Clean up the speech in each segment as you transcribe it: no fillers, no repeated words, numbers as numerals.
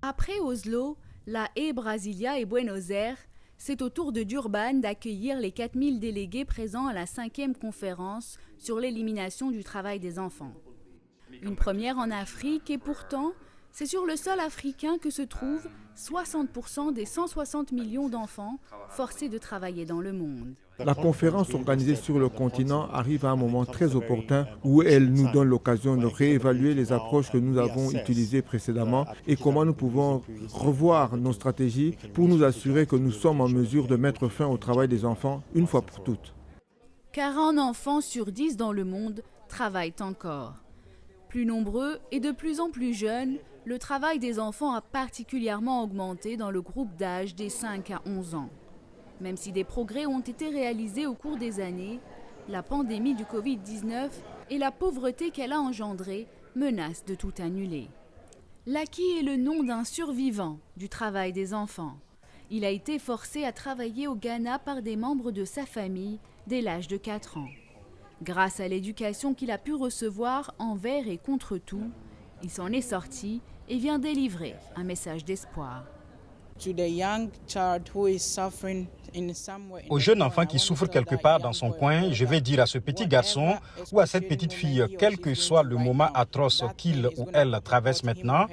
Après Oslo, La Haye, Brasilia et Buenos Aires, c'est au tour de Durban d'accueillir les 4000 délégués présents à la 5e conférence sur l'élimination du travail des enfants. Une première en Afrique et pourtant, c'est sur le sol africain que se trouvent 60% des 160 millions d'enfants forcés de travailler dans le monde. La conférence organisée sur le continent arrive à un moment très opportun où elle nous donne l'occasion de réévaluer les approches que nous avons utilisées précédemment et comment nous pouvons revoir nos stratégies pour nous assurer que nous sommes en mesure de mettre fin au travail des enfants une fois pour toutes. Car un enfant sur 10 dans le monde travaille encore. Plus nombreux et de plus en plus jeunes, le travail des enfants a particulièrement augmenté dans le groupe d'âge des 5 à 11 ans. Même si des progrès ont été réalisés au cours des années, la pandémie du Covid-19 et la pauvreté qu'elle a engendrée menacent de tout annuler. Laki est le nom d'un survivant du travail des enfants. Il a été forcé à travailler au Ghana par des membres de sa famille dès l'âge de 4 ans. Grâce à l'éducation qu'il a pu recevoir envers et contre tout, il s'en est sorti et vient délivrer un message d'espoir. Au jeune enfant qui souffre quelque part dans son coin, je vais dire à ce petit garçon ou à cette petite fille, quel que soit le moment atroce qu'il ou elle traverse maintenant,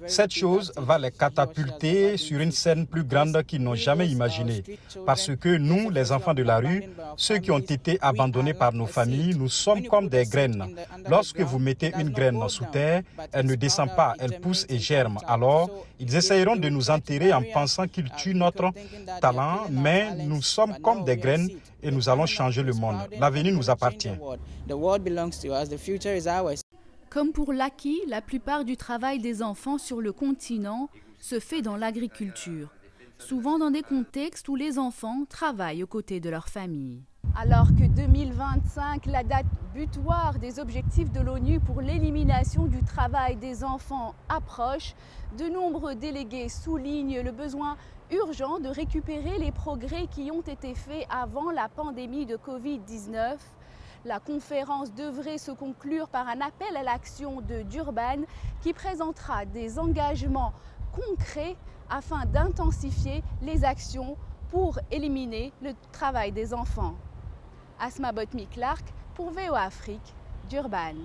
cette chose va les catapulter sur une scène plus grande qu'ils n'ont jamais imaginée. Parce que nous, les enfants de la rue, ceux qui ont été abandonnés par nos familles, nous sommes comme des graines. Lorsque vous mettez une graine sous terre, elle ne descend pas, elle pousse et germe. Alors, ils essayeront de nous enterrer en pensant qu'ils tuent notre talent, mais nous sommes comme des graines et nous allons changer le monde. L'avenir nous appartient. Comme pour Laki, la plupart du travail des enfants sur le continent se fait dans l'agriculture, souvent dans des contextes où les enfants travaillent aux côtés de leur famille. Alors que 2025, la date butoir des objectifs de l'ONU pour l'élimination du travail des enfants approche, de nombreux délégués soulignent le besoin urgent de récupérer les progrès qui ont été faits avant la pandémie de Covid-19. La conférence devrait se conclure par un appel à l'action de Durban qui présentera des engagements concrets afin d'intensifier les actions pour éliminer le travail des enfants. Asma Botmi-Clark pour VOA Afrique, Durban.